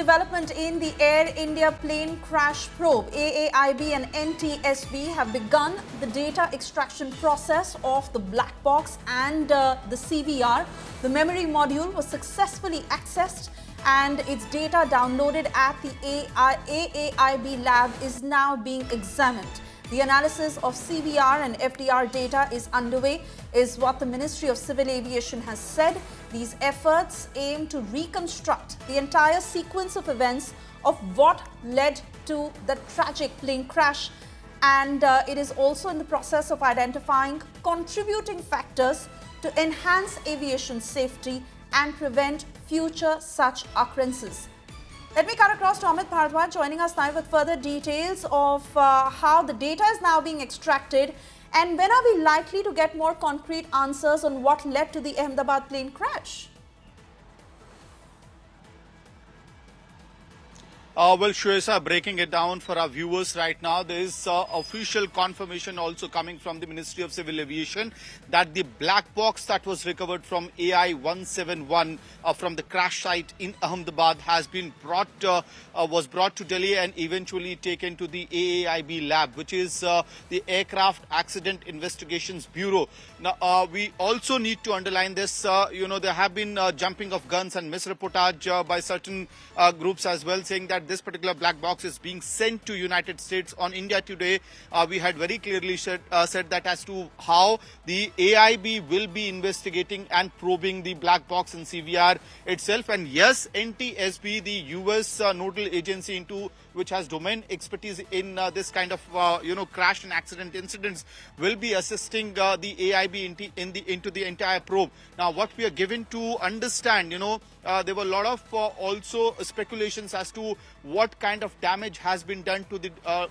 development in the Air India plane crash probe. AAIB and NTSB have begun the data extraction process of the black box and the CVR. The memory module was successfully accessed and its data downloaded at the AAIB lab is now being examined. The analysis of CVR and FDR data is underway, is what the Ministry of Civil Aviation has said. These efforts aim to reconstruct the entire sequence of events of what led to the tragic plane crash, and it is also in the process of identifying contributing factors to enhance aviation safety and prevent future such occurrences. Let me cut across to Amit Bharadwaj, joining us now with further details of how the data is now being extracted and when are we likely to get more concrete answers on what led to the Ahmedabad plane crash? Well, Shwesa, breaking it down for our viewers right now, there is official confirmation also coming from the Ministry of Civil Aviation that the black box that was recovered from AI-171 from the crash site in Ahmedabad has been was brought to Delhi and eventually taken to the AAIB lab, which is the Aircraft Accident Investigations Bureau. Now, we also need to underline this. There have been jumping of guns and misreportage by certain groups as well, saying that this particular black box is being sent to United States. On India Today, we had very clearly said that as to how the AIB will be investigating and probing the black box and CVR itself. And yes, NTSB, the US nodal agency into which has domain expertise in this kind of crash and accident incidents, will be assisting the AIB into the entire probe. Now, what we are given to understand, there were a lot of also speculations as to what kind of damage has been done to the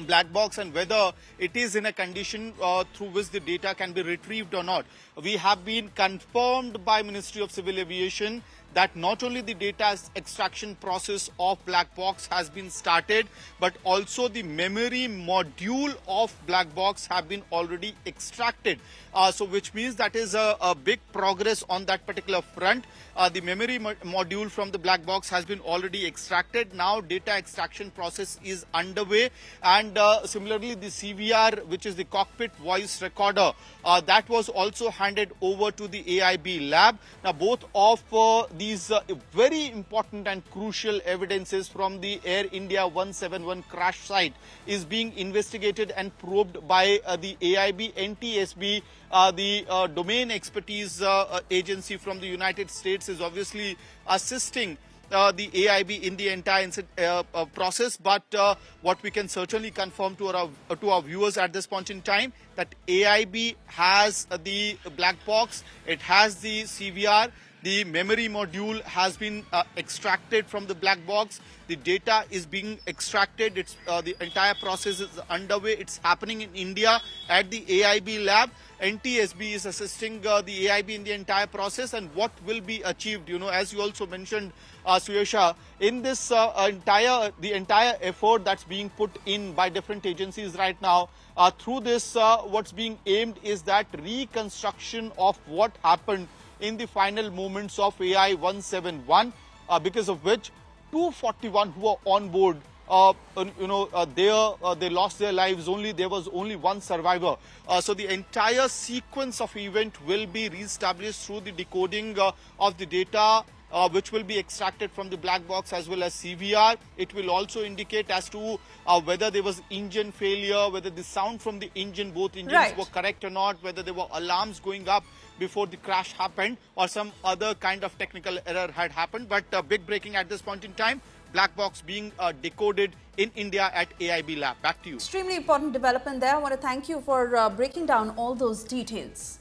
black box and whether it is in a condition through which the data can be retrieved or not. We have been confirmed by Ministry of Civil Aviation that not only the data extraction process of black box has been started, but also the memory module of black box have been already extracted. So which means that is a big progress on that particular front. The memory module from the black box has been already extracted. Now data extraction process is underway, and similarly the CVR, which is the Cockpit Voice Recorder, that was also handed over to the AIB lab. Now both of these very important and crucial evidences from the Air India 171 crash site is being investigated and probed by the AIB, NTSB, the domain expertise agency from the United States is obviously assisting the AIB in the entire process. But what we can certainly confirm to our viewers at this point in time, that AIB has the black box, it has the CVR, the memory module has been extracted from the black box. The data is being extracted. It's the entire process is underway. It's happening in India at the AIB lab. NTSB is assisting the AIB in the entire process, and what will be achieved, as you also mentioned, Suyesha, in this entire effort that's being put in by different agencies right now. Through this, what's being aimed is that reconstruction of what happened in the final moments of AI-171, because of which 241 who were on board, they lost their lives. There was only one survivor. So the entire sequence of event will be reestablished through the decoding of the data, which will be extracted from the black box as well as CVR. It will also indicate as to whether there was engine failure, whether the sound from the engine, both engines were correct or not, whether there were alarms going up before the crash happened, or some other kind of technical error had happened. But big breaking at this point in time, black box being decoded in India at AIB lab. Back to you. Extremely important development there. I want to thank you for breaking down all those details.